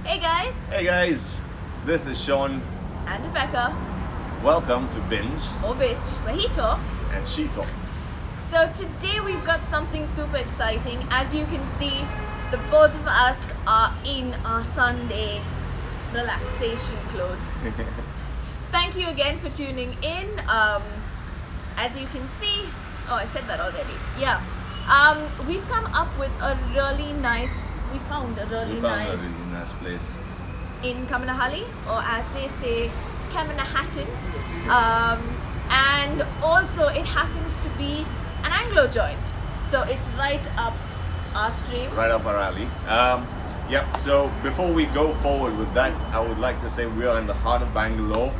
Hey guys, Hey guys, this is Sean. and Rebecca, Welcome to Binge or Bitch, where he talks. and She Talks. So today we've got something super exciting. As you can see, the both of us are in our Sunday relaxation clothes. Thank you again for tuning in. As you can see, I said that already. Yeah. We've come up with a really nice. We found a really We found nice a really nice place. in Kamanahalli, or as they say, Kamanahattan. And also it happens to be an Anglo joint, so it's right up our stream. Right up our alley. So before we go forward with that, I would like to say we are in the heart of Bangalore,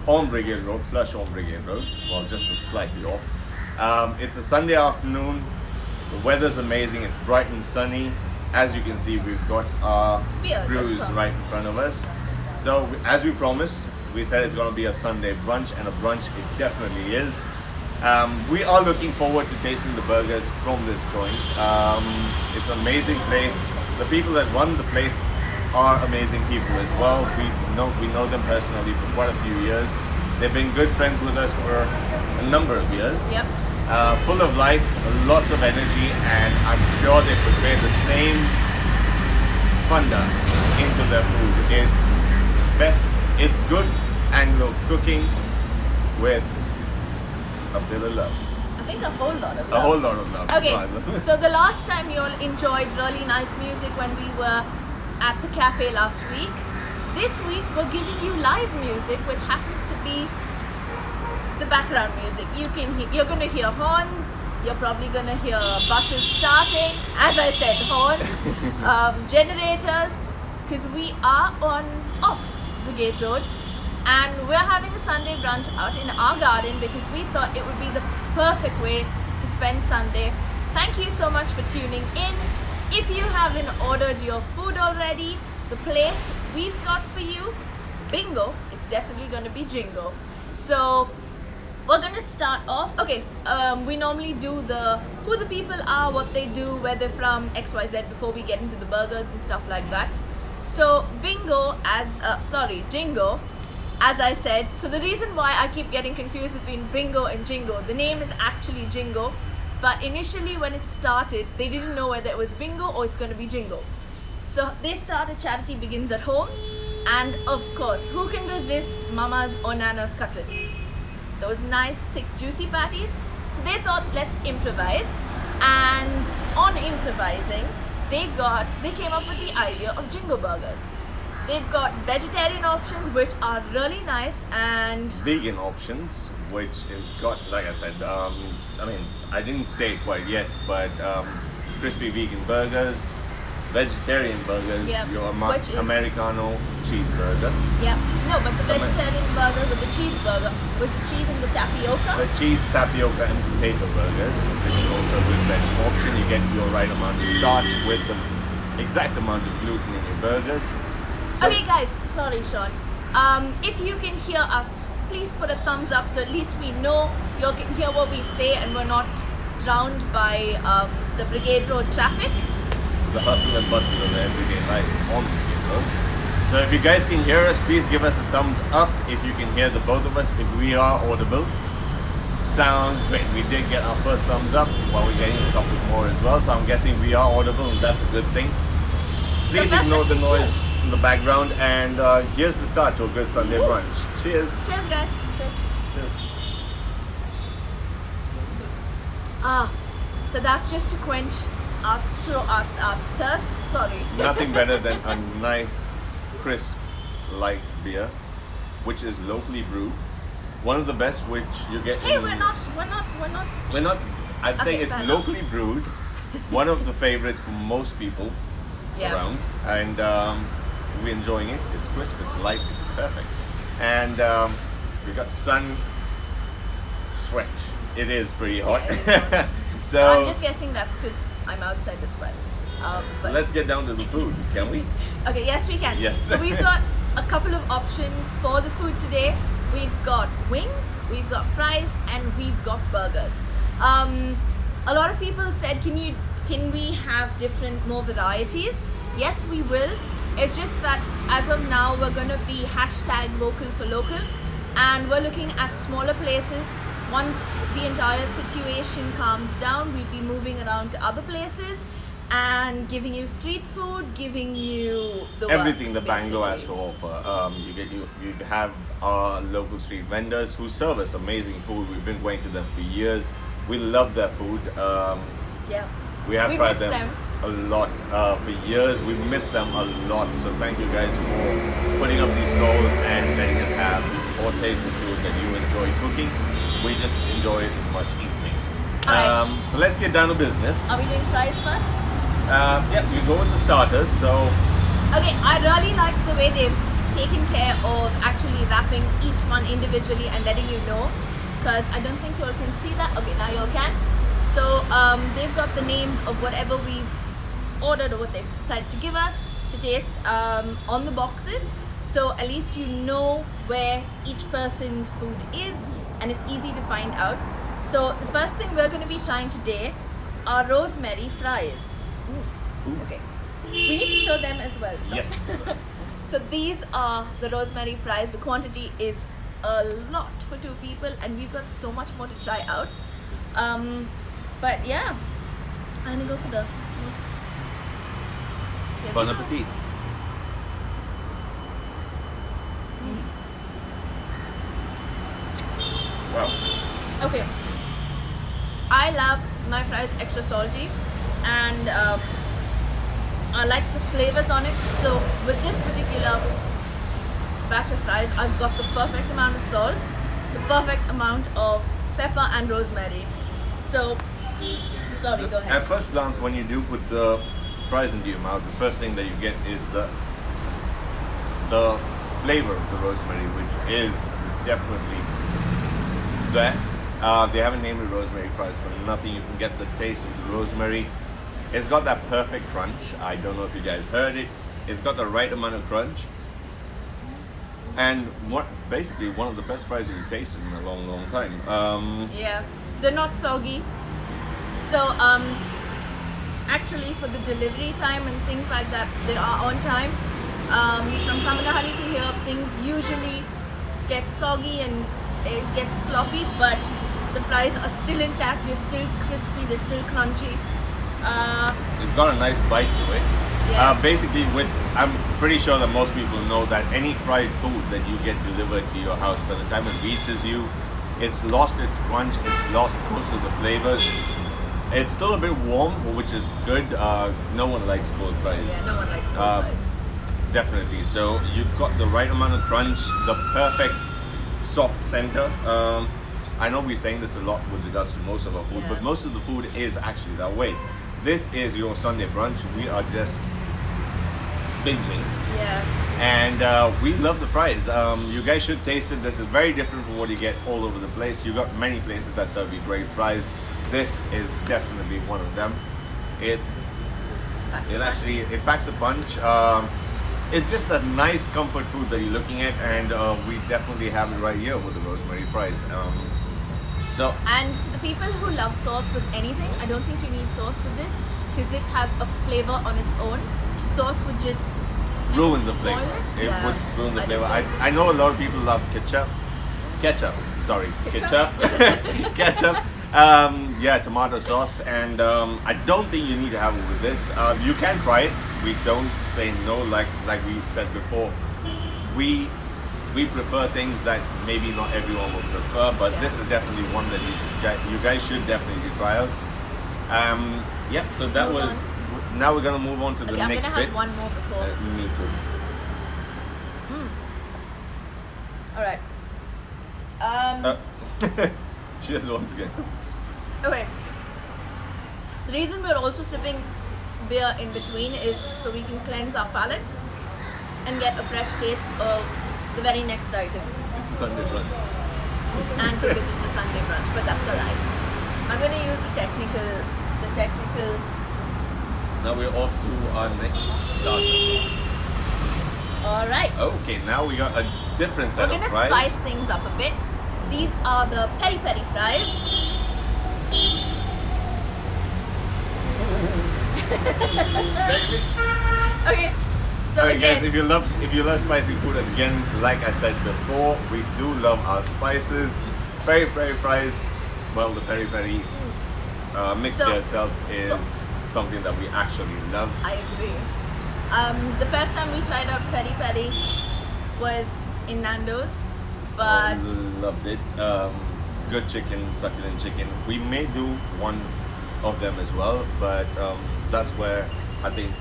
on Brigade Road, Flush on Brigade Road. Well, just slightly off. It's a Sunday afternoon. The weather's amazing. It's bright and sunny. As you can see, we've got our Beers as brews well. right in front of us. So as we promised, we said it's going to be a Sunday brunch, and a brunch it definitely is. We are looking forward to tasting the burgers from this joint. It's an amazing place. The people that run the place are amazing people as well. We know them personally for quite a few years. They've been good friends with us for a number of years. Yep. Full of life, lots of energy, and I'm sure they portray the same thunder into their food. It's good Anglo cooking with a bit of love. I think a whole lot of A whole love. lot of love. Okay, rather. so the last time you all enjoyed really nice music when we were at the cafe last week. This week we're giving you live music, which happens to be the background music. You're gonna hear horns. You're probably gonna hear buses starting. As I said, horns, generators, because we are off Brigade Road, and we're having a Sunday brunch out in our garden because we thought it would be the perfect way to spend Sunday. Thank you so much for tuning in. If you haven't ordered your food already, the place we've got for you, Bingo, it's definitely gonna be Jingo. So we're gonna start off. Okay, we normally do who the people are, what they do, where they're from, XYZ before we get into the burgers and stuff like that. So Jingo, as I said. So the reason why I keep getting confused between Bingo and Jingo, the name is actually Jingo, but initially when it started, they didn't know whether it was Bingo or it's gonna be Jingo. So they started Charity Begins at Home, and of course, who can resist Mama's or Nana's cutlets? Those nice, thick, juicy patties. So they thought, let's improvise. And on improvising, they came up with the idea of Jingo burgers. They've got vegetarian options, which are really nice, and Vegan options, which is got, like I said, I didn't say it quite yet, but crispy vegan burgers, vegetarian burgers, Yep, your which is- Americano cheeseburger, yeah, no, but the vegetarian burger with the cheeseburger was the cheese and the tapioca. the cheese, tapioca, and potato burgers, which is also a good veg option. You get your right amount of starch with the exact amount of gluten in your burgers. So, Okay guys, sorry Sean. If you can hear us, please put a thumbs up so at least we know you can hear what we say and we're not drowned by the Brigade Road traffic. the hustle and bustle of everyday life on Brigade Road. So if you guys can hear us, please give us a thumbs up if you can hear the both of us, if we are audible. Sounds great. We did get our first thumbs up, while we're getting a couple more as well, so I'm guessing we are audible, and that's a good thing. Please first, ignore let's the say noise cheers. in the background, and here's the start to a good Sunday brunch. Cheers. Cheers guys. Cheers. Cheers. So that's just to quench our thirst. Sorry. Nothing better than a nice, crisp, light beer, which is locally brewed. One of the best, which you get Hey, in... we're not. I'd say Okay, it's fair enough. locally brewed. One of the favorites for most people Yeah. around, and we're enjoying it. It's crisp, it's light, it's perfect. And we got sun, sweat. It is pretty hot. Yeah, so I'm just guessing that's because I'm outside as well. But- let's get down to the food, can we? Okay, yes we can. Yes. So we've got a couple of options for the food today. We've got wings, we've got fries, and we've got burgers. A lot of people said, can we have more varieties? Yes, we will. It's just that as of now, we're going to be hashtag vocal for local, and we're looking at smaller places. Once the entire situation calms down, we'll be moving around to other places and giving you street food, giving you the Everything works, the Bangalore has basically. to offer. You have our local street vendors who serve us amazing food. We've been going to them for years. We love their food. Yeah. We have We tried miss them, them. a lot for years. We miss them a lot. So thank you guys for putting up these stalls and letting us have or taste the food that you enjoy cooking. We just enjoy it as much eating. Alright. So let's get down to business. Are we doing fries first? Yeah, we go with the starters. So Okay, I really like the way they've taken care of actually wrapping each one individually and letting you know, because I don't think you all can see that. Okay, now you all can. So they've got the names of whatever we've ordered or what they've decided to give us to taste on the boxes. So at least you know where each person's food is and it's easy to find out. So the first thing we're going to be trying today are rosemary fries. Ooh. Okay. We need to show them as well. Stop. yes, So these are the rosemary fries. The quantity is a lot for 2 people and we've got so much more to try out. But yeah, I'm gonna go for the most. Here we bon go. appetit. Wow. Okay. I love my fries extra salty and I like the flavors on it. So with this particular batch of fries, I've got the perfect amount of salt, the perfect amount of pepper and rosemary. So, sorry, go At ahead. first glance, when you do put the fries into your mouth, the first thing that you get is the flavor of the rosemary, which is definitely there. They haven't named it rosemary fries for nothing. You can get the taste of the rosemary. It's got that perfect crunch. I don't know if you guys heard it. It's got the right amount of crunch. And basically one of the best fries you've tasted in a long, long time. Yeah, they're not soggy. So actually for the delivery time and things like that, they are on time. From Kamanahalli to here, things usually get soggy and it gets sloppy, but the fries are still intact. They're still crispy. They're still crunchy. It's got a nice bite to it. Yeah. Basically, I'm pretty sure that most people know that any fried food that you get delivered to your house, by the time it reaches you, it's lost its crunch, it's lost most of the flavors. It's still a bit warm, which is good. No one likes cold fries. Yeah, no one likes those fries. Definitely. So you've got the right amount of crunch, the perfect soft center. I know we're saying this a lot with regards to most of our food, Yeah. but most of the food is actually that way. This is your Sunday brunch. We are just binging, Yeah. and we love the fries. You guys should taste it. This is very different from what you get all over the place. You got many places that serve you great fries. This is definitely one of them. It packs a punch. It's just a nice comfort food that you're looking at, and we definitely have it right here with the rosemary fries. So And for the people who love sauce with anything, I don't think you need sauce with this because this has a flavor on its own. Sauce would just ruins the spoil flavor. it. It Yeah. would ruin the I flavor. don't I know a lot of people love ketchup. Sorry, Ketchup? ketchup. Yeah, tomato sauce, and I don't think you need to have it with this. You can try it. We don't say no, like we said before. We prefer things that maybe not everyone will prefer, but Yeah. this is definitely one that you guys should definitely try out. Yeah. So that Move was. Now we're gonna move on to the Okay, I'm next gonna bit. have one more before. Me too. All right. Cheers once again. Okay. The reason we're also sipping beer in between is so we can cleanse our palates and get a fresh taste of the very next item. It's a Sunday brunch. And because it's a Sunday brunch, but that's alright. I'm gonna use the technical. Now we're off to our next starter. Alright. Okay, now we got a different set We're of gonna fries. spice things up a bit. These are the peri peri fries. Okay, so So Alright, guys, again, if you love spicy food, again, like I said before, we do love our spices. Peri peri fries, well, the peri peri mixture So- itself is something that we actually love. I agree. The first time we tried out peri peri was in Nando's, but Loved it. Good chicken, succulent chicken. We may do one of them as well, but that's where I think.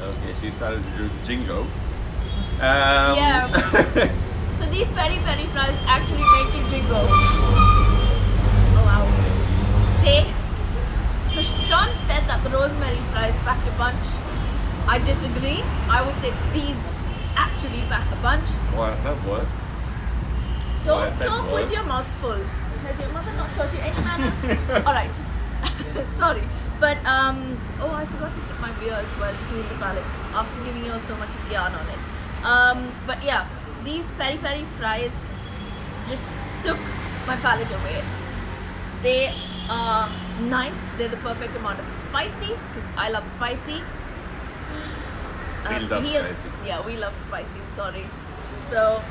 Okay, she started to do the Jingo. Yeah. So these peri peri fries actually make you jingle. Oh wow. So Sean said that the rosemary fries packed a punch. I disagree. I would say these actually pack a punch. What? What? Don't I said talk was. with your mouth full. Has your mother not taught you any manners? Alright. Sorry. But oh, I forgot to sip my beer as well to clean the palate after giving you all so much yarn on it. But yeah, these peri peri fries just took my palate away. They are nice. They're the perfect amount of spicy because I love spicy. We love spicy. Yeah, we love spicy. Sorry. So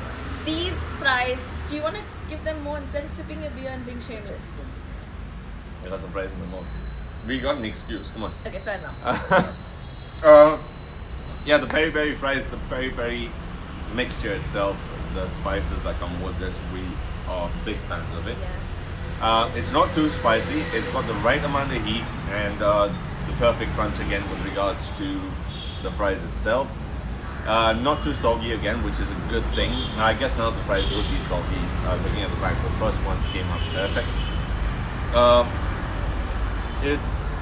these fries. Do you want to give them more instead of sipping your beer and being shameless? I got some fries in my mouth. We got an excuse. Come on. Okay, fair enough. Yeah, the peri peri fries, the peri peri mixture itself, the spices that come with this, we are big fans of it. Yeah. It's not too spicy. It's got the right amount of heat and the perfect crunch again with regards to the fries itself. Not too soggy again, which is a good thing. I guess none of the fries would be soggy. Looking at the fact the first ones came out perfect. It's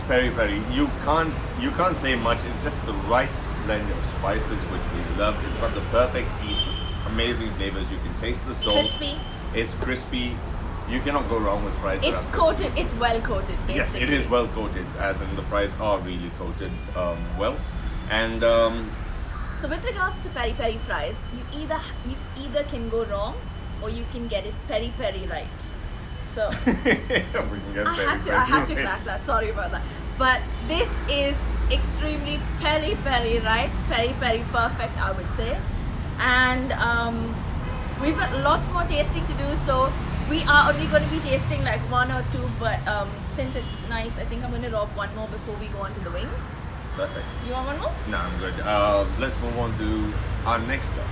peri peri. You can't say much. It's just the right blend of spices which we love. It's got the perfect heat, amazing flavors. You can taste the salt. Crispy. It's crispy. You cannot go wrong with fries. that It's are coated. It's well coated. Basically. Yes, it is well coated, as in the fries are really coated well. And So with regards to peri peri fries, you either can go wrong or you can get it peri peri right. So we can get I had to crack that. Sorry about that. But this is extremely peri peri right, peri peri perfect, I would say. And we've got lots more tasting to do. So we are only going to be tasting like one or two. But since it's nice, I think I'm going to rob one more before we go on to the wings. Perfect. You want one more? No, I'm good. Let's move on to our next stop.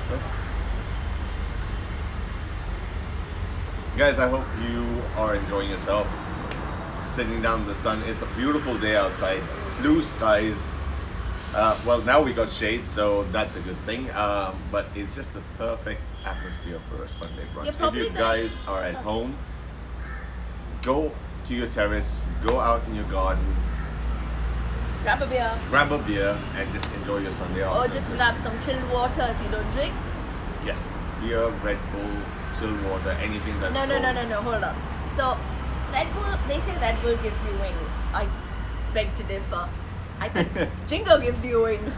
Guys, I hope you are enjoying yourself. Sitting down in the sun. It's a beautiful day outside. Blue skies. Well, now we got shade, so that's a good thing. But it's just the perfect atmosphere for a Sunday brunch. You're If probably you gonna- guys are at home, go to your terrace, go out in your garden, Grab a beer. grab a beer, and just enjoy your Sunday Or afternoon. just grab some chilled water if you don't drink. Yes, beer, Red Bull, chill water, anything that's No, hold on. So, Red Bull, they say Red Bull gives you wings. I beg to differ. I think Jingo gives you wings.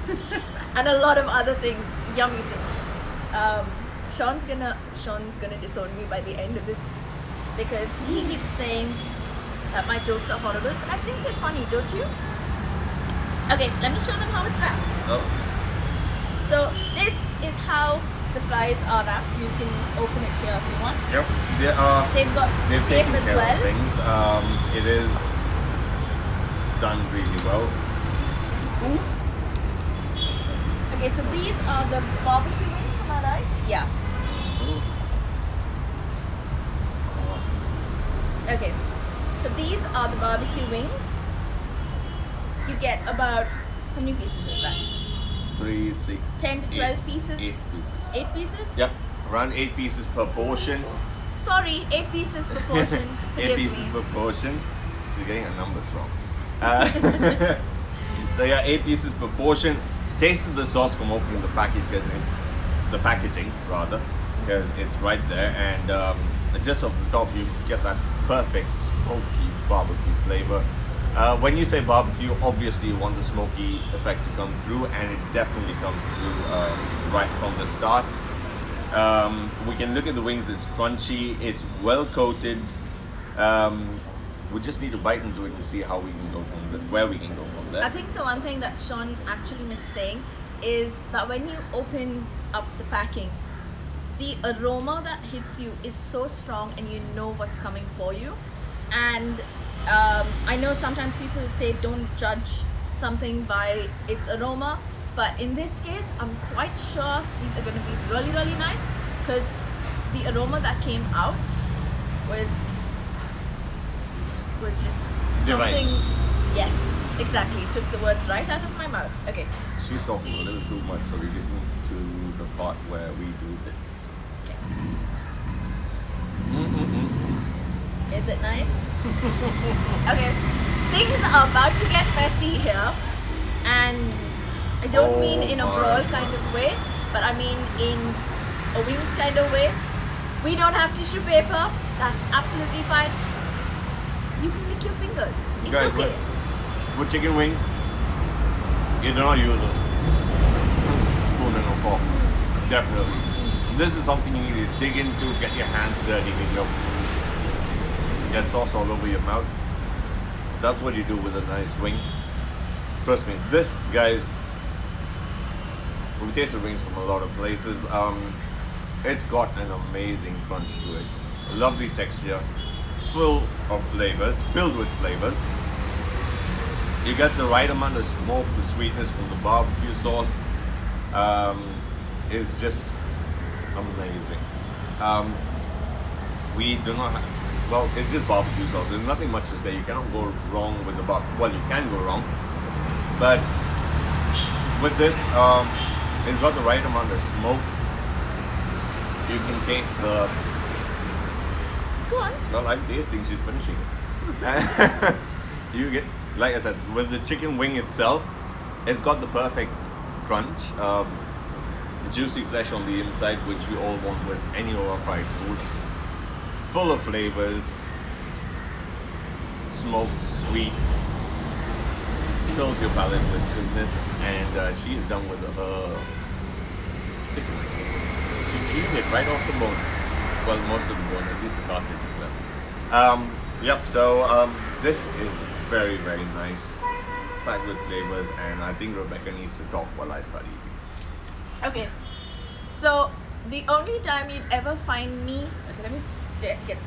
And a lot of other things, yummy things. Sean's gonna disown me by the end of this because he keeps saying that my jokes are horrible, but I think they're funny, don't you? Okay, let me show them how it's wrapped. Oh, So this is how the fries are wrapped. You can open it here if you want. yep. They've They've tape taken as care well. of things. It is done really well. Okay, so these are the barbecue wings, am I right? Yeah. Okay, so these are the barbecue wings. You get about, how many pieces is that? 3, 6, 10 to 12 pieces? 8 pieces. 8 pieces? Yep, around 8 pieces per portion. Sorry, 8 pieces per portion. 8 Forgive pieces me. per portion. She's getting her numbers wrong. So yeah, 8 pieces per portion. Tasted the sauce from opening the package because it's the packaging rather, because it's right there, and just off the top you get that perfect smoky barbecue flavor. When you say barbecue, obviously you want the smoky effect to come through, and it definitely comes through right from the start. We can look at the wings, it's crunchy, it's well coated. we just need to bite into it and see how we can go from there, where we can go from there. I think the one thing that Sean actually missed saying is that when you open up the packing, the aroma that hits you is so strong and you know what's coming for you. And I know sometimes people say don't judge something by its aroma, but in this case I'm quite sure these are going to be really, really nice, because the aroma that came out was just something. Divine. Yes, exactly. Took the words right out of my mouth. Okay. She's talking a little too much, so we're getting to the part where we do this. Okay. Mm-mm-mm. Is it nice? Okay. Things are about to get messy here, and I don't mean in a my brawl God. kind of way, but I mean in a wings kind of way. We don't have tissue paper. That's absolutely fine. You can lick your fingers. It's Guys, okay. with chicken wings, you do not use a spoon and a fork. Definitely. This is something you need to dig into, get your hands dirty, get sauce all over your mouth. That's what you do with a nice wing. Trust me, this, guys, we've tasted wings from a lot of places. It's got an amazing crunch to it. A lovely texture, full of flavors, filled with flavors. You get the right amount of smoke, the sweetness from the barbecue sauce is just amazing. We do not have, well, it's just barbecue sauce. There's nothing much to say. You cannot go wrong with the barbecue. Well, you can go wrong, but with this, it's got the right amount of smoke. You can taste the. Go on. Well, I'm tasting. She's finishing it. You get, like I said, with the chicken wing itself, it's got the perfect crunch, juicy flesh on the inside, which we all want with any of our fried food. Full of flavors, smoked, sweet, fills your palate with goodness, and she is done with her chicken wing. She cleaned it right off the bone. Well, most of the bone, at least the cartilage is left. Yep, so this is very, very nice, packed with flavors, and I think Rebecca needs to talk while I start eating. Okay. So the only time you'd ever find me. Okay, let me get.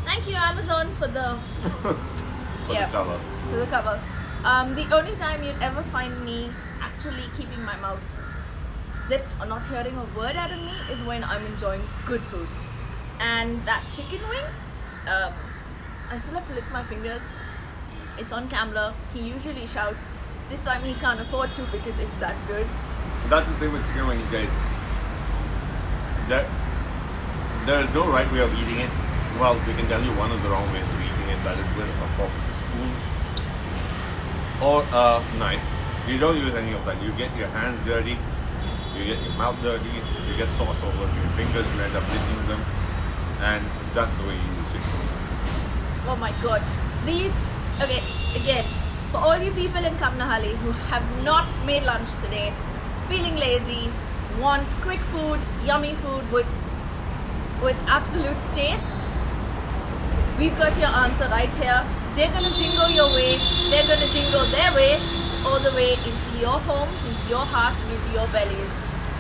Thank you, Amazon, for the For the cover. for the cover. The only time you'd ever find me actually keeping my mouth zipped or not hearing a word out of me is when I'm enjoying good food. And that chicken wing, I still have to lick my fingers. It's on camera. He usually shouts. This time he can't afford to because it's that good. That's the thing with chicken wings, guys. There is no right way of eating it. Well, we can tell you one of the wrong ways of eating it. That is with a fork, a spoon, or a knife. You don't use any of that. You get your hands dirty. You get your mouth dirty. You get sauce all over your fingers. You end up licking them, and that's the way you use chicken wings. Oh my god. These, okay, again, for all you people in Kamanahalli who have not made lunch today, feeling lazy, want quick food, yummy food with absolute taste, we've got your answer right here. They're gonna jingle your way, they're gonna jingle their way, all the way into your homes, into your hearts, and into your bellies.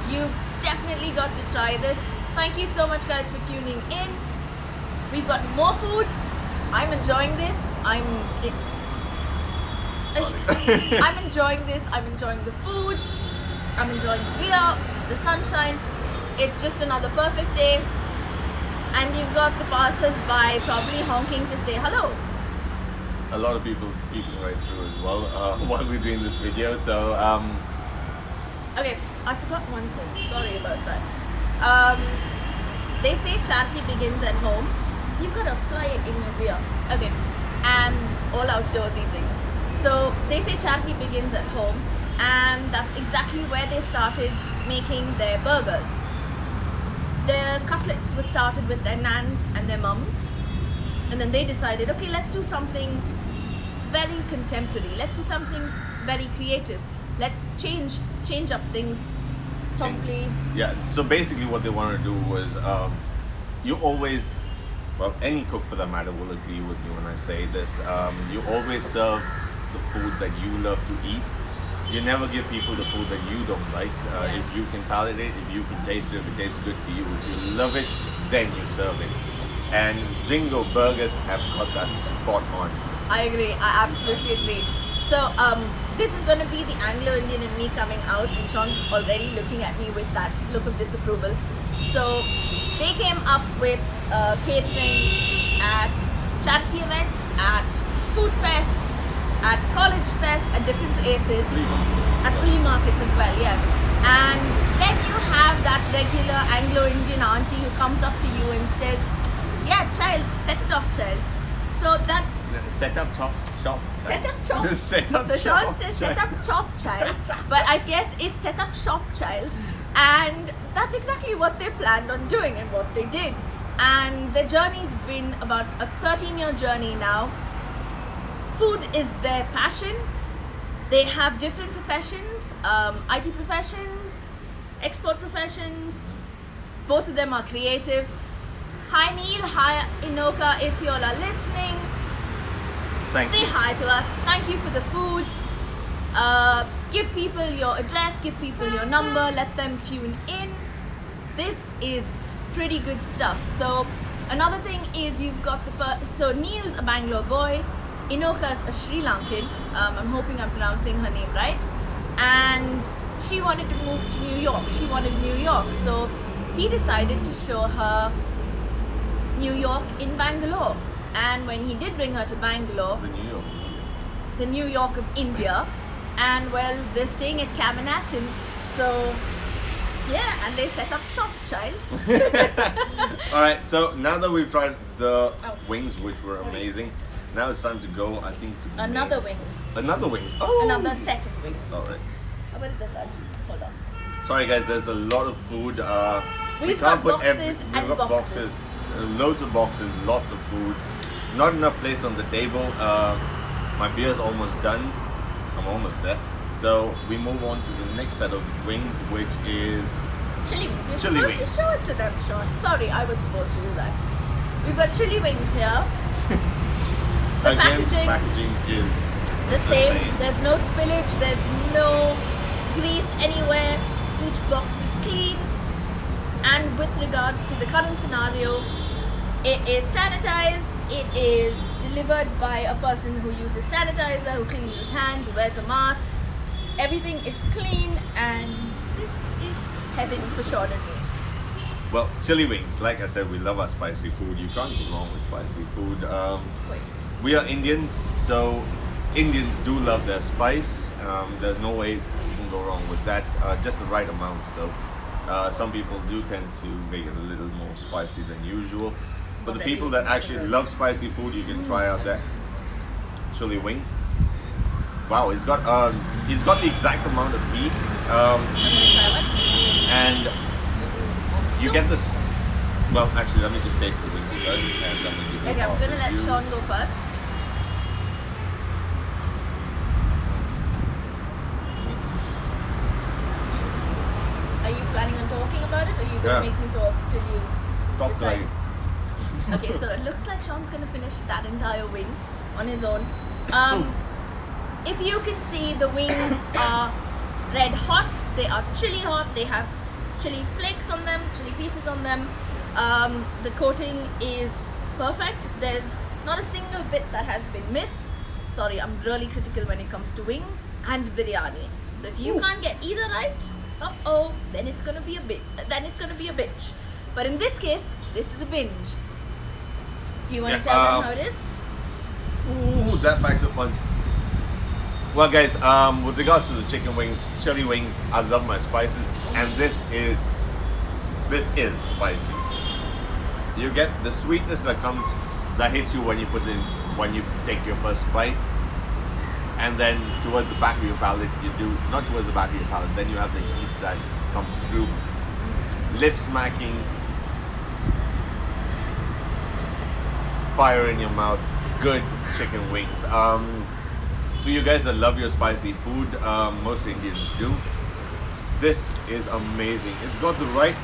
You've definitely got to try this. Thank you so much, guys, for tuning in. We've got more food. I'm enjoying this. I'm enjoying this. I'm enjoying the food. I'm enjoying the beer, the sunshine. It's just another perfect day. And you've got the passers-by probably honking to say hello. A lot of people peeking right through as well while we're doing this video. So Okay, I forgot one thing. Sorry about that. They say charity begins at home. You've got to fly it in your beer. Okay, and all outdoorsy things. So they say charity begins at home, and that's exactly where they started making their burgers. Their cutlets were started with their nans and their mums, and then they decided, okay, let's do something very contemporary. Let's do something very creative. Let's change up things properly. yeah. So basically, what they wanted to do was you always well, any cook for that matter will agree with me when I say this. You always serve the food that you love to eat. You never give people the food that you don't like. Yeah. If you can palate it, if you can taste it, if it tastes good to you, if you love it, then you serve it. And Jingo burgers have got that spot on. I agree. I absolutely agree. So this is going to be the Anglo-Indian in me coming out, and Sean's already looking at me with that look of disapproval. So they came up with catering at charity events, at food fests, at college fests, at different places, at flea markets as well, yeah. And then you have that regular Anglo-Indian auntie who comes up to you and says, yeah, child, set it off, child. So that's Set up shop. set up shop. Set up So Sean shop, says child. set up shop, child. But I guess it's set up shop, child. And that's exactly what they planned on doing and what they did. And their journey's been about a 13-year journey now. Food is their passion. They have different professions, IT professions, export professions. Both of them are creative. Hi Neil, hi Inoka, if you all are listening, Thank say you. hi to us. Thank you for the food. Give people your address, give people your number, let them tune in. This is pretty good stuff. So another thing is you've got so Neil's a Bangalore boy, Inoka's a Sri Lankan. I'm hoping I'm pronouncing her name right. And she wanted to move to New York. She wanted New York. So he decided to show her New York in Bangalore. And when he did bring her to Bangalore, The New York. the New York of India, and well, they're staying at Kamanahalli, so yeah, and they set up shop, child. All right, so now that we've tried the Oh. wings, which were Sorry. amazing, now it's time to go, I think, to the Another main- wings. Another wings. Oh. Another set of wings. All right. How about this side? Hold on. Sorry, guys. There's a lot of food. We We've can't got put boxes we've and got boxes. loads of boxes, lots of food. Not enough place on the table. My beer's almost done. I'm almost there. So we move on to the next set of wings, which is Chili wings. You're Chili supposed wings. to show it to them, Sean. Sorry, I was supposed to do that. We've got chili wings here. The again packaging is the same. There's no spillage. There's no grease anywhere. Each box is clean. And with regards to the current scenario, it is sanitized. It is delivered by a person who uses sanitizer, who cleans his hands, who wears a mask. Everything is clean, and this is heaven for Sean and me. Well, chili wings. Like I said, we love our spicy food. You can't go wrong with spicy food. Wait. We are Indians, so Indians do love their spice. There's no way you can go wrong with that. Just the right amounts, though. Some people do tend to make it a little more spicy than usual. For the people that actually love spicy food, you can try out that chili wings. Wow, he's got the exact amount of meat, I'm gonna try one. and you get this. Well, actually, let me just taste the wings first, and then we'll give you Okay, I'm our gonna let reviews. Sean go first. Are you planning on talking about it, or are you gonna Yeah. make me talk till you Top decide? line. Okay, so it looks like Sean's gonna finish that entire wing on his own. If you can see, the wings are red hot. They are chili hot. They have chili flakes on them, chili pieces on them. The coating is perfect. There's not a single bit that has been missed. Sorry, I'm really critical when it comes to wings and biryani. So if you can't get either right, then it's gonna be a bit. Then it's gonna be a bitch. But in this case, this is a binge. Do you want to Yeah, tell them how it is? Ooh, that packs a punch. Well, guys, with regards to the chicken wings, chili wings, I love my spices, and this is spicy. You get the sweetness that hits you when you when you take your first bite, and then towards the back of your palate, not towards the back of your palate, then you have the heat that comes through, lip smacking, fire in your mouth, good chicken wings. For you guys that love your spicy food, most Indians do. This is amazing. It's got the right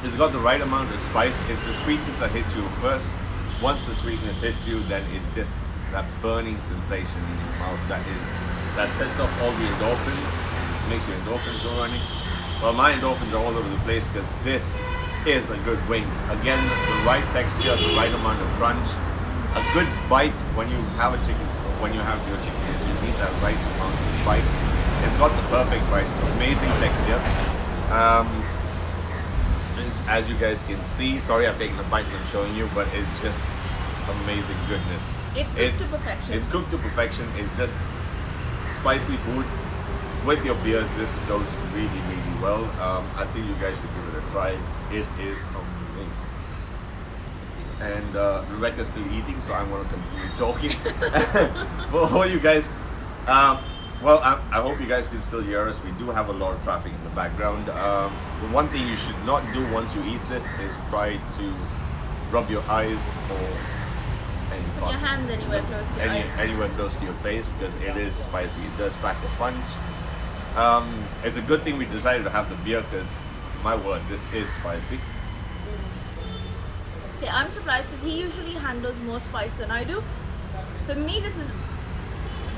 It's got the right amount of spice. It's the sweetness that hits you first. Once the sweetness hits you, then it's just that burning sensation in your mouth that sets off all the endorphins, makes your endorphins go running. Well, my endorphins are all over the place because this is a good wing. Again, the right texture, the right amount of crunch, a good bite when you have your chicken, you need that right amount of bite. It's got the perfect bite, amazing texture. As you guys can see, sorry I'm taking a bite and I'm showing you, but it's just amazing goodness. It's cooked to perfection. It's cooked to perfection. It's just spicy food. With your beers, this goes really, really well. I think you guys should give it a try. It is amazing. And Rebecca's still eating, so I'm going to continue talking. But all you guys, well, I hope you guys can still hear us. We do have a lot of traffic in the background. The one thing you should not do once you eat this is try to rub your eyes or put your hands anywhere close to your eyes. Anywhere close to your face, because it is spicy. It does pack a punch. It's a good thing we decided to have the beer because, my word, this is spicy. Okay, I'm surprised because he usually handles more spice than I do. For me, this is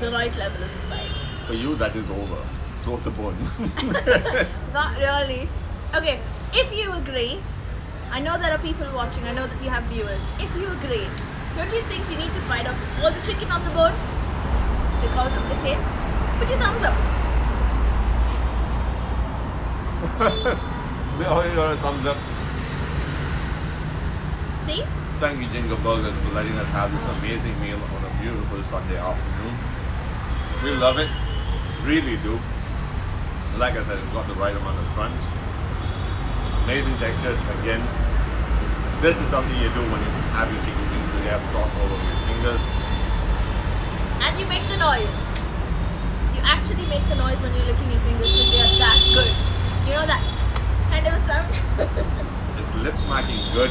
the right level of spice. For you, that is over. Throw the bone. Not really. Okay, if you agree, I know there are people watching, I know that you have viewers. If you agree, don't you think you need to bite off all the chicken on the bone because of the taste? Put your thumbs up. We already got a thumbs up. See? Thank you, Jingo Burgers, for letting us have this amazing meal on a beautiful Sunday afternoon. We love it. Really do. Like I said, it's got the right amount of crunch. Amazing textures. Again, this is something you do when you have your chicken wings because you have sauce all over your fingers. And you make the noise. You actually make the noise when you're licking your fingers because they are that good. You know that kind of a sound? It's lip smacking good.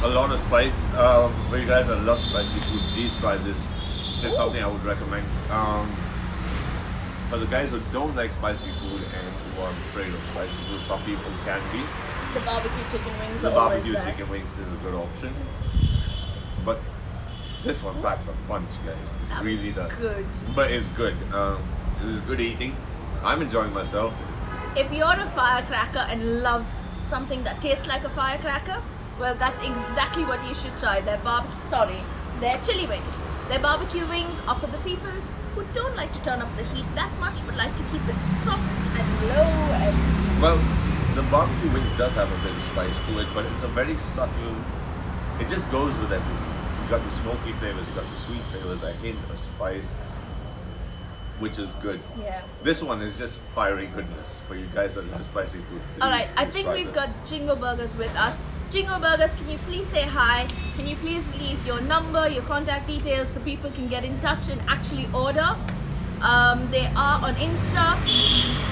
A lot of spice. For you guys that love spicy food, please try this. It's something I would recommend. For the guys who don't like spicy food and who are afraid of spicy food, some people can be. The barbecue chicken wings The are always barbecue there. chicken wings is a good option. But this one packs a punch, guys. This That really was does. good. But it's good. This is good eating. I'm enjoying myself. If you're a firecracker and love something that tastes like a firecracker, well, that's exactly what you should try. Their chili wings. Their barbecue wings are for the people who don't like to turn up the heat that much, but like to keep it soft and low and... Well, the barbecue wings does have a bit of spice to it, but it's a very subtle... It just goes with everything. You got the smoky flavors, you got the sweet flavors, a hint of spice, which is good. Yeah. This one is just fiery goodness for you guys that love spicy food. Alright, I Please think try we've this. got Jingo Burgers with us. Jingo Burgers, can you please say hi? Can you please leave your number, your contact details so people can get in touch and actually order? They are on Insta.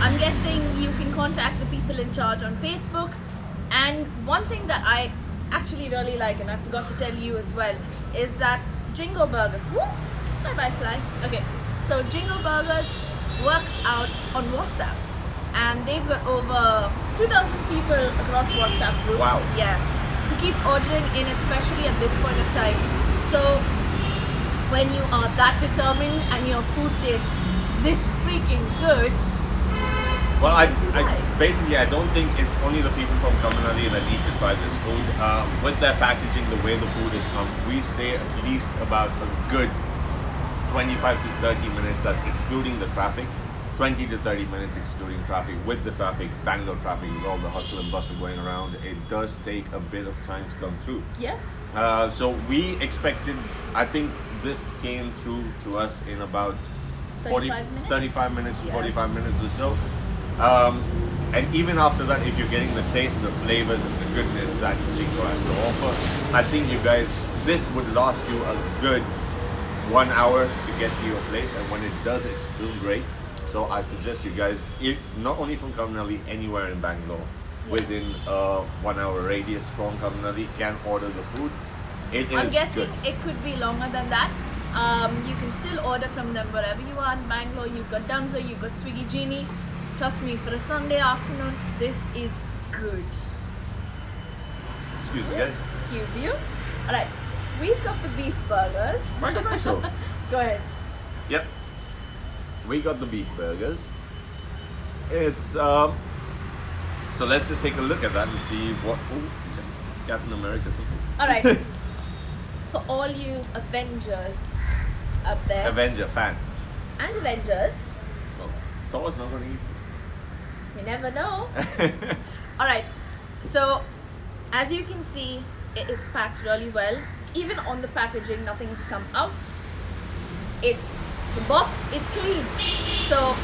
I'm guessing you can contact the people in charge on Facebook. And one thing that I actually really like, and I forgot to tell you as well, is that Jingo Burgers, woo, bye bye fly. Okay, so Jingo Burgers works out on WhatsApp. And they've got over 2,000 people across WhatsApp groups. Wow. Yeah. Who keep ordering in, especially at this point of time. So when you are that determined and your food tastes this freaking good, Well, you can see why. basically I don't think it's only the people from Kamanahalli that need to try this food. With their packaging, the way the food is come, we stay at least about a good 25 to 30 minutes. That's excluding the traffic. 20 to 30 minutes excluding traffic. With the traffic, Bangalore traffic, with all the hustle and bustle going around, it does take a bit of time to come through. Yeah. So we expected, I think this came through to us in about 35 minutes to Yeah. 45 minutes or so. And even after that, if you're getting the taste, the flavors, and the goodness that Jingo has to offer, I think you guys, this would last you a good 1 hour to get to your place. And when it does, it's still great. So I suggest you guys, not only from Kamanahalli, anywhere in Bangalore, within a 1 hour radius from Kamanahalli, can order the food. It is I'm guessing good. it could be longer than that. You can still order from them wherever you are in Bangalore. You've got Dunzo, you've got Swiggy Genie. Trust me, for a Sunday afternoon, this is good. Excuse me, guys. Excuse you. Alright, we've got the beef burgers. My commercial. Go ahead. Yep. We got the beef burgers. It's so let's just take a look at that and see what. Oh, yes, Captain America something. Alright. For all you Avengers up there. Avenger fans. And Avengers. Well, Thor's not going to eat You never know. Alright. So as you can see, it is packed really well. Even on the packaging, nothing's come out. The box is clean. So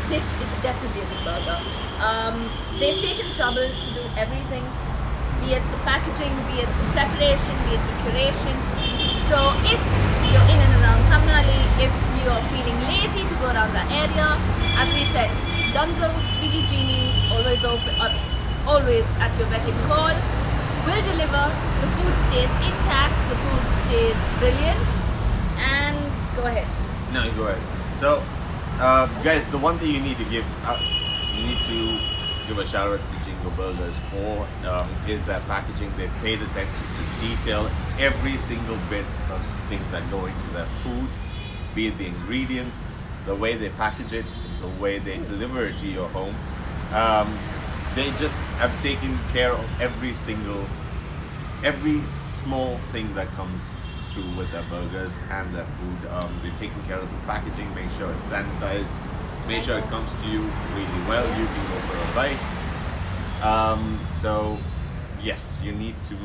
this is definitely a good burger. They've taken trouble to do everything, be it the packaging, be it the preparation, be it the curation. So if you're in and around Kamanahalli, if you're feeling lazy to go around that area, as we said, Dunzo, Swiggy Genie, always open, always at your beck and call, will deliver. The food stays intact, the food stays brilliant, and go ahead. No, you go ahead. So, guys, the one thing you need to give a shout out to Jingo Burgers for is their packaging. They've paid attention to detail, every single bit of things that go into their food, be it the ingredients, the way they package it, the way they deliver it to your home. They just have taken care of every small thing that comes through with their burgers and their food. They've taken care of the packaging, make sure it's sanitized, make sure it comes to you really well. You can go for a bite. So yes, you need to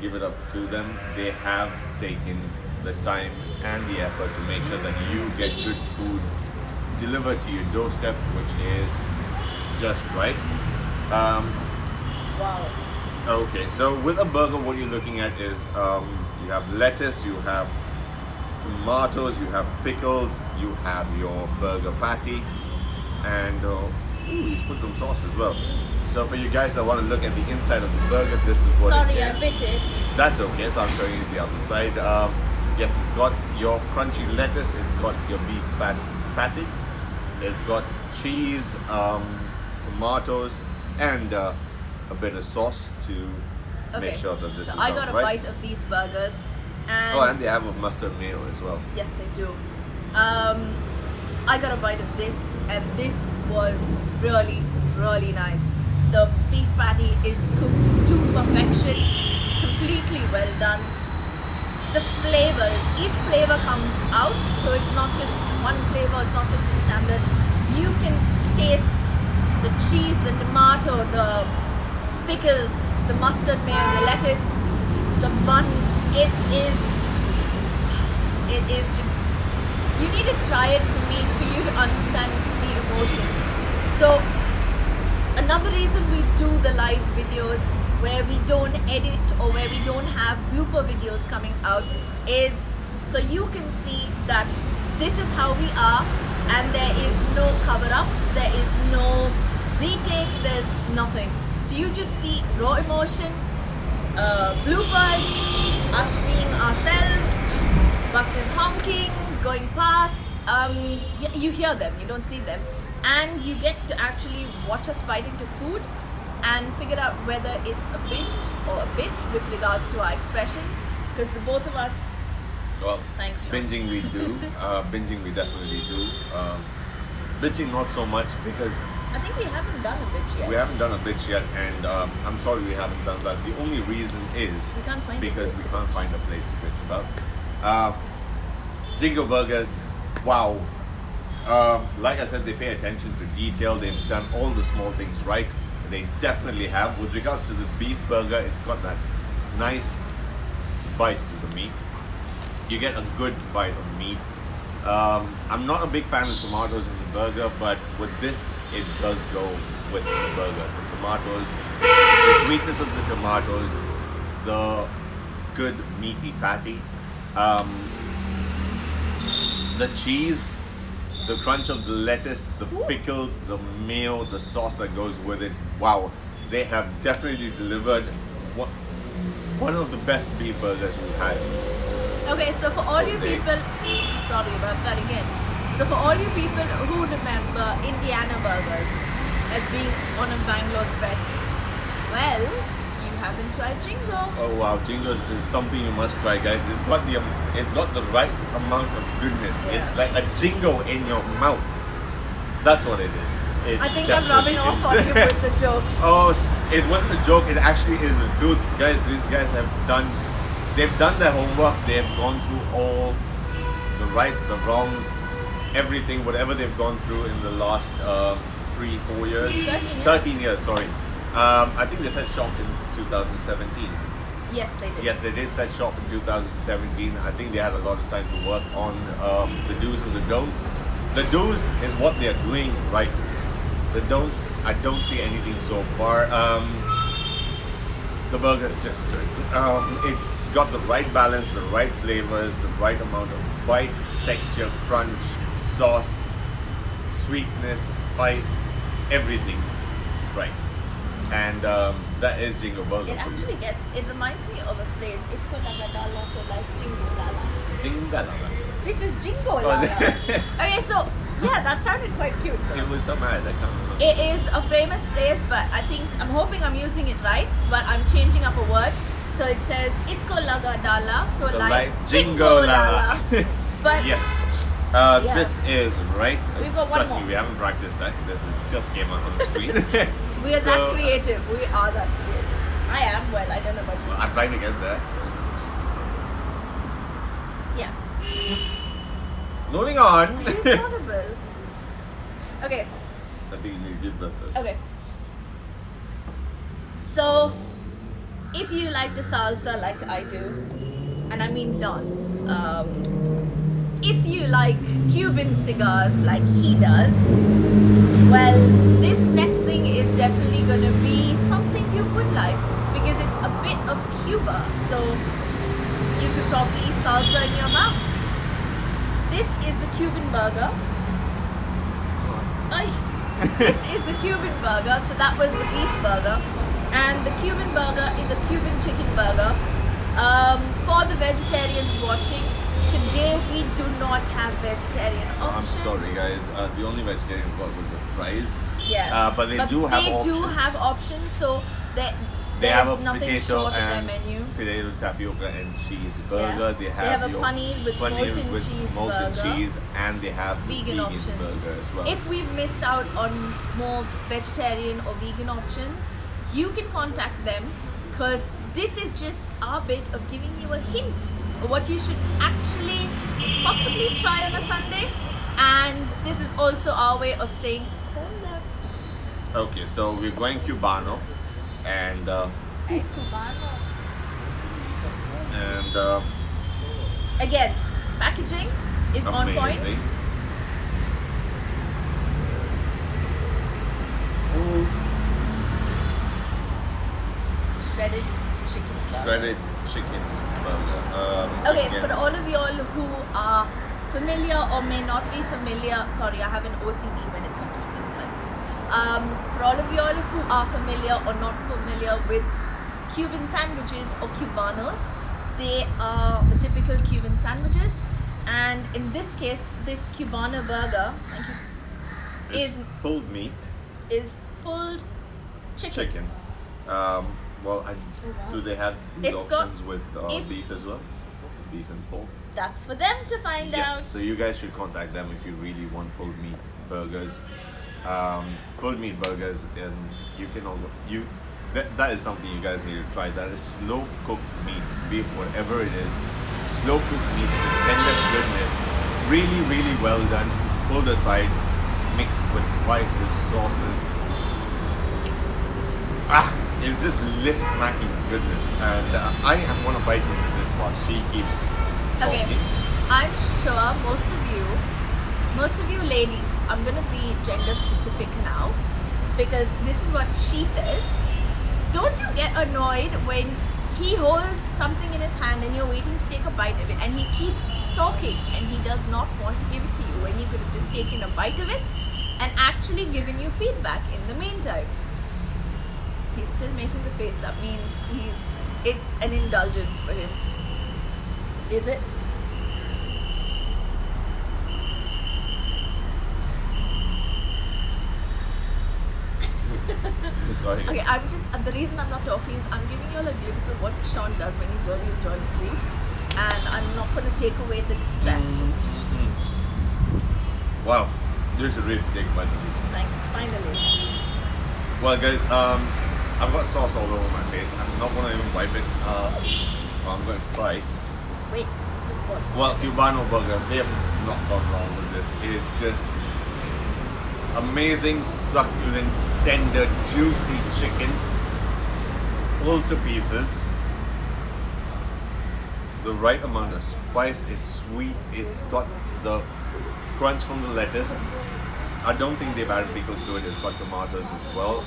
give it up to them. They have taken the time and the effort to make sure that you get good food delivered to your doorstep, which is just right. Wow. Okay, so with a burger, what you're looking at is you have lettuce, you have tomatoes, you have pickles, you have your burger patty, and he's put some sauce as well. So for you guys that want to look at the inside of the burger, this is what Sorry, it is. I bit it. That's okay, so I'm showing you the other side. Yes, it's got your crunchy lettuce, it's got your beef patty, it's got cheese, tomatoes, and a bit of sauce to make sure that this is I got a right. bite of these burgers, and Oh, and they have a mustard mayo as well. yes, they do. I got a bite of this, and this was really, really nice. The beef patty is cooked to perfection, completely well done. The flavors, each flavor comes out, so it's not just one flavor, it's not just a standard. You can taste the cheese, the tomato, the pickles, the mustard mayo, the lettuce, the bun. It is just, you need to try it for you to understand the emotions. So another reason we do the live videos where we don't edit or where we don't have blooper videos coming out is so you can see that this is how we are, and there is no cover-ups, there is no retakes, there's nothing. So you just see raw emotion, bloopers, us being ourselves, buses honking, going past. You hear them, you don't see them, and you get to actually watch us bite into food and figure out whether it's a binge or a bitch with regards to our expressions, because the both of us. Well, Thanks, Sean. binging we do. Binging we definitely do. Bitching not so much because I think we haven't done a bitch yet. we haven't done a bitch yet, and I'm sorry we haven't done that. The only reason is We can't find a because place we to can't find a place to bitch about. Jingo Burgers, wow. Like I said, they pay attention to detail. They've done all the small things right. They definitely have. With regards to the beef burger, it's got that nice bite to the meat. You get a good bite of meat. I'm not a big fan of tomatoes in the burger, but with this, it does go with the burger. The tomatoes, the sweetness of the tomatoes, the good meaty patty, the cheese, the crunch of the lettuce, the pickles, the mayo, the sauce that goes with it. Wow, they have definitely delivered one of the best beef burgers we've had. Okay, so for all you Okay. people, sorry about that again. So for all you people who remember Indiana burgers as being one of Bangalore's best, well, you haven't tried Jingo. Oh wow, Jingo is something you must try, guys. It's got the right amount of goodness. Yeah. It's like a Jingo in your mouth. That's what it is. It I think I'm definitely rubbing off is. on you with the jokes. Oh, it wasn't a joke. It actually is the truth, guys. These guys they've done their homework. They've gone through all the rights, the wrongs, everything, whatever they've gone through in the last 3-4 years. 13 years, sorry. I think they set shop in 2017. Yes, they did. Yes, they did set shop in 2017. I think they had a lot of time to work on the do's and the don'ts. The do's is what they're doing right. The don'ts, I don't see anything so far. The burger is just good. It's got the right balance, the right flavors, the right amount of bite, texture, crunch, sauce, sweetness, spice, everything right. And that is Jingo Burger. It actually it reminds me of a phrase, Isko laga dala to like Jingo lala. Jingo. This is Jingo lala. Okay, so yeah, that sounded quite cute. It was some ad, I can't remember. It is a famous phrase, but I'm hoping I'm using it right, but I'm changing up a word. So it says, Isko laga dala to like Jingo lala. But yes. Yeah. This is right. We've got one Trust more. me, we haven't practiced that. This just came out on the screen. we are that creative. We are that creative. I am. Well, I don't know about you. I'm trying to get there. Yeah. Moving on. It's horrible. Okay. I think you need to give breakfast. Okay. So, if you like the salsa like I do, and I mean dance, if you like Cuban cigars like he does, well, this next thing is definitely going to be something you would like because it's a bit of Cuba, so you could probably salsa in your mouth. This is the Cuban burger. This is the Cuban burger, so that was the beef burger. And the Cuban burger is a Cuban chicken burger. For the vegetarians watching, today we do not have vegetarian So I'm options. sorry, guys. The only vegetarian we got was the fries. Yeah. But they do have options. So They there's have a nothing potato short of their and menu. potato tapioca and cheese burger. Yeah. They have a your paneer with molten cheese molten burger. cheese, and they have the Vegan options. burger as well. If we've missed out on more vegetarian or vegan options, you can contact them because this is just our bit of giving you a hint of what you should actually possibly try on a Sunday. And this is also our way of saying, hola. Okay, so we're going Cubano, and Hey, Cubano. Again, packaging is on point. amazing. Ooh, Shredded chicken burger. shredded chicken burger. Okay, again, for all of y'all who are familiar or may not be familiar, sorry, I have an OCD when it comes to things like this. For all of y'all who are familiar or not familiar with Cuban sandwiches or Cubanos, they are the typical Cuban sandwiches. And in this case, this Cubano burger, thank you, it's pulled meat, is pulled chicken. Well, do they have these It's got- options with if- beef as well? Beef and pork? That's for them to find out. Yes, so you guys should contact them if you really want pulled meat burgers. Pulled meat burgers, and you can that is something you guys need to try. That is slow cooked meats, beef, whatever it is. Slow cooked meats, the tender goodness, really, really well done. Pulled aside, mixed with spices, sauces. It's just lip smacking goodness, and I want to bite into this one. She keeps Okay, talking. I'm sure most of you ladies, I'm gonna be gender specific now because this is what she says. Don't you get annoyed when he holds something in his hand and you're waiting to take a bite of it and he keeps talking and he does not want to give it to you when you could have just taken a bite of it and actually given you feedback in the meantime? He's still making the face. That means it's an indulgence for him. Is it? Go ahead. Okay, I'm just the reason I'm not talking is I'm giving you all a glimpse of what Sean does when he's really enjoying food, and I'm not going to take away the distraction. Wow, you should really take a bite of this. Thanks, finally. Well, guys, I've got sauce all over my face. I'm not gonna even wipe it. I'm going to try. Wait, let's look for it. Well, Cubano burger, they have not gone wrong with this. It is just amazing, succulent, tender, juicy chicken, pulled to pieces. The right amount of spice. It's sweet. It's got the crunch from the lettuce. I don't think they've added pickles to it. It's got tomatoes as well.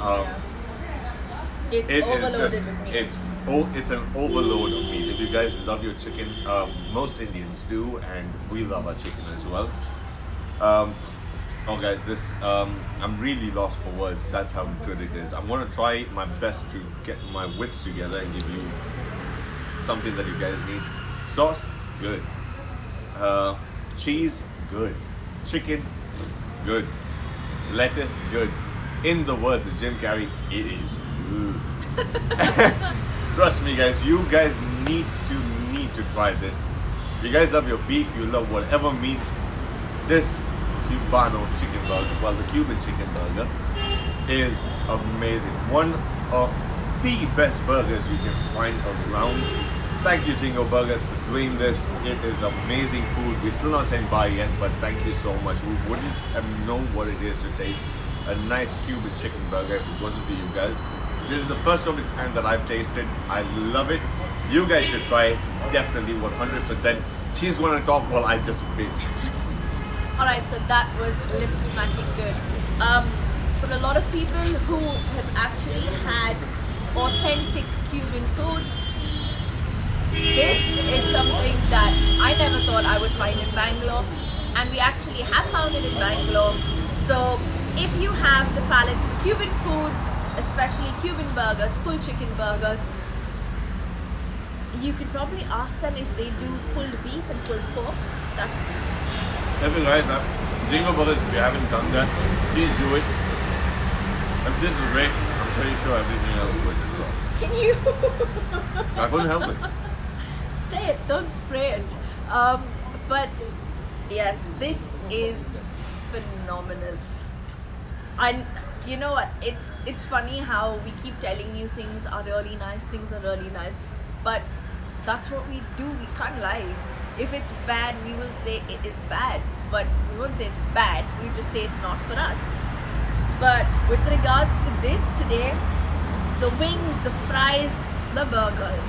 It's It is overloaded just with meat. it's an overload of meat. If you guys love your chicken, most Indians do, and we love our chicken as well. Oh guys, this I'm really lost for words. That's how good it is. I'm gonna try my best to get my wits together and give you something that you guys need. Sauce, good. Cheese, good. Chicken, good. Lettuce, good. In the words of Jim Carrey, it is good. Trust me, guys. You guys need to try this. You guys love your beef. You love whatever meat. This Cubano chicken burger, well, the Cuban chicken burger, is amazing. One of the best burgers you can find around. Thank you, Jingo Burgers, for doing this. It is amazing food. We're still not saying bye yet, but thank you so much. We wouldn't have known what it is to taste a nice Cuban chicken burger if it wasn't for you guys. This is the first of its kind that I've tasted. I love it. You guys should try it. Definitely 100%. She's going to talk while I just bit. Alright, so that was lip smacking good. For a lot of people who have actually had authentic Cuban food, this is something that I never thought I would find in Bangalore, and we actually have found it in Bangalore. So if you have the palate for Cuban food, especially Cuban burgers, pulled chicken burgers, you could probably ask them if they do pulled beef and pulled pork. That's If you guys have Jingo Brothers, if you haven't done that, please do it. If this is great, I'm pretty sure everything else would as well. Can you I couldn't help it. say it? Don't spray it. But yes, this is phenomenal. And you know what? It's funny how we keep telling you things are really nice, things are really nice, but that's what we do. We can't lie. If it's bad, we will say it is bad, but we won't say it's bad. We just say it's not for us. But with regards to this today, the wings, the fries, the burgers,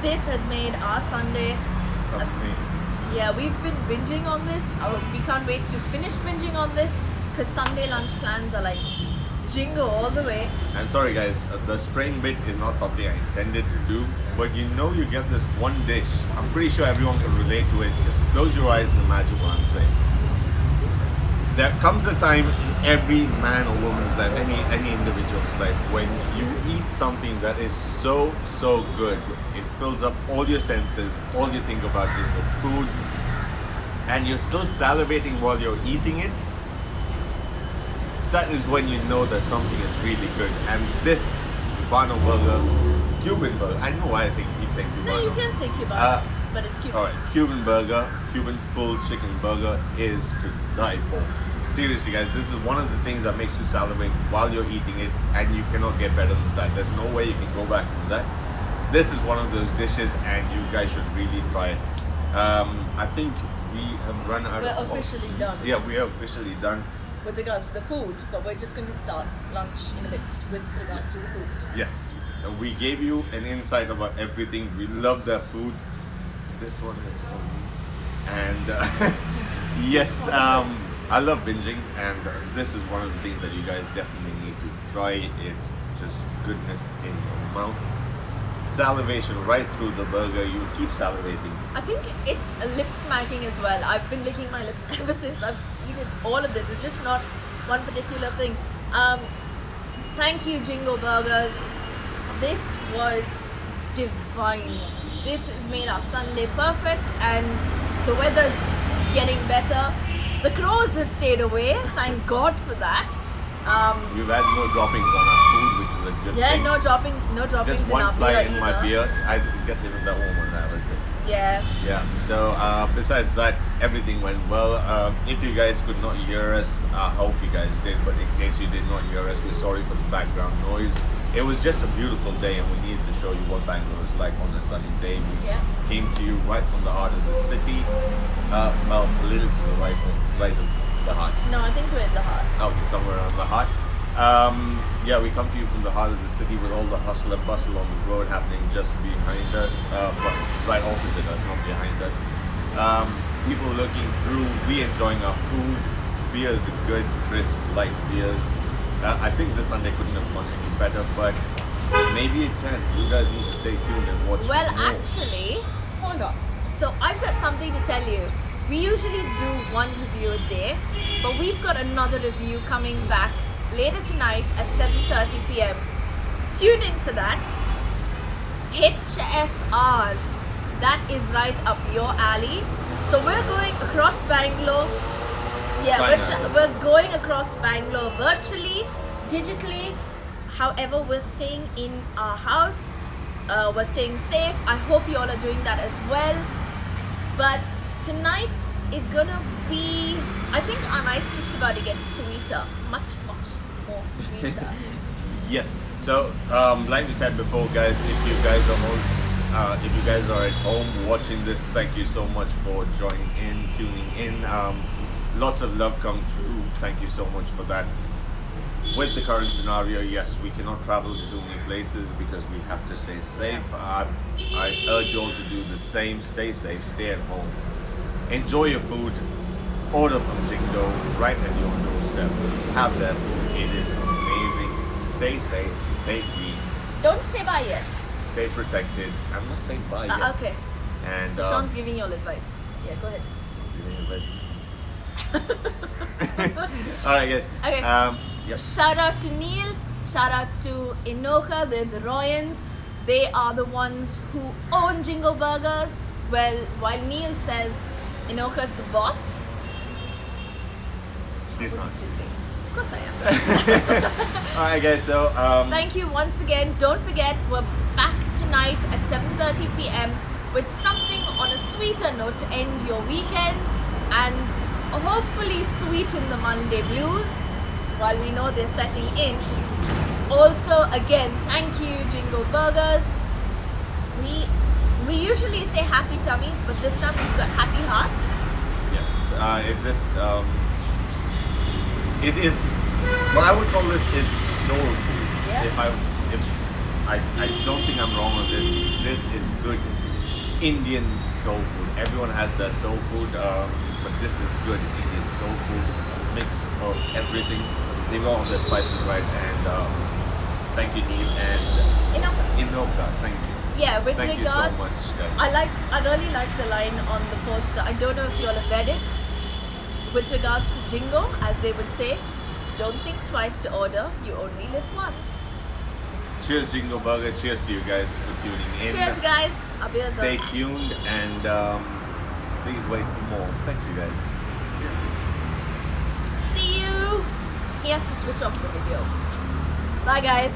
this has made our Sunday. Amazing. Yeah, we've been binging on this. We can't wait to finish binging on this because Sunday lunch plans are like Jingo all the way. And sorry guys, the spraying bit is not something I intended to do, but you know you get this one dish. I'm pretty sure everyone can relate to it. Just close your eyes and imagine what I'm saying. There comes a time in every man or woman's life, any individual's life, when you eat something that is so good, it fills up all your senses, all you think about is the food, and you're still salivating while you're eating it. That is when you know that something is really good. And this Cubano burger, Cuban burger, I know why I keep saying Cubano. No, you can say Cuban, but it's Cuban. Alright, Cuban burger, Cuban pulled chicken burger is to die for. Seriously guys, this is one of the things that makes you salivate while you're eating it, and you cannot get better than that. There's no way you can go back from that. This is one of those dishes and you guys should really try it. I think we have run out of We're officially options. done. Yeah, we are officially done. With regards to the food, but we're just going to start lunch in a bit with regards to the food. Yes, we gave you an insight about everything. We love that food. This one is for me. And yes, I love binging, and this is one of the things that you guys definitely need to try. It's just goodness in your mouth. Salivation right through the burger. You keep salivating. I think it's a lip smacking as well. I've been licking my lips ever since I've eaten all of this. It's just not one particular thing. Thank you, Jingo Burgers. This was divine. This has made our Sunday perfect, and the weather's getting better. The crows have stayed away. Thank God for that. We've had no droppings on our food. is a good Yeah, thing. no droppings Just in one our fly beer in my either. beer. I guess even that one was that was it. Yeah. Yeah. So besides that, everything went well. If you guys could not hear us, I hope you guys did. But in case you did not hear us, we're sorry for the background noise. It was just a beautiful day, and we needed to show you what Bangalore is like on a sunny day. We Yeah. came to you right from the heart of the city. Well, a little to the right of the heart. No, I think we're in the heart. Okay, somewhere around the heart. Yeah, we come to you from the heart of the city with all the hustle and bustle on the road happening just behind us, but right opposite us, not behind us. People looking through, we enjoying our food. Beers are good, crisp, light beers. I think this Sunday couldn't have gone any better, but maybe it can. You guys need to stay tuned and watch Well, more. actually, hold on. So I've got something to tell you. We usually do one review a day, but we've got another review coming back later tonight at 7:30 p.m. Tune in for that. HSR. That is right up your alley. So we're going across Bangalore. Yeah, we're going across Bangalore virtually, digitally. However, we're staying in our house. We're staying safe. I hope you all are doing that as well. But tonight's is gonna be, I think our night's just about to get sweeter. Much more sweeter. Yes. So, like we said before, guys, if you guys are at home watching this, thank you so much for joining in, tuning in. Lots of love come through. Thank you so much for that. With the current scenario, yes, we cannot travel to too many places because we have to stay safe. I urge you all to do the same. Stay safe, stay at home. Enjoy your food. Order from Jingo right at your doorstep. Have that food. It is amazing. Stay safe, stay clean, Don't say bye yet. stay protected. I'm not saying bye yet. Okay. And So Sean's giving you all advice. Yeah, go ahead. Alright, guys. Okay. Yes. Shout out to Neil. Shout out to Inoka. They're the Royans. They are the ones who own Jingo Burgers. Well, while Neil says Inoka's the boss. She's not. Of course I am. Alright, guys. So Thank you once again. Don't forget, we're back tonight at 7:30 p.m. with something on a sweeter note to end your weekend and hopefully sweeten the Monday blues while we know they're setting in. Also, again, thank you, Jingo Burgers. We usually say happy tummies, but this time we've got happy hearts. yes, it is what I would call this is soul food. Yeah. If I don't think I'm wrong on this. This is good Indian soul food. Everyone has their soul food, but this is good Indian soul food. Mix of everything. They got all the spices right, and thank you, Neil and Inoka. Thank you. Yeah, with Thank regards, you so much, guys. I really like the line on the poster. I don't know if you all have read it. With regards to Jingo, as they would say, don't think twice to order, you only live once. Cheers, Jingo Burger. Cheers to you guys for tuning in. Cheers, guys. Our beers Stay are- tuned and please wait for more. Thank you, guys. Cheers. See you. He has to switch off the video. Bye, guys.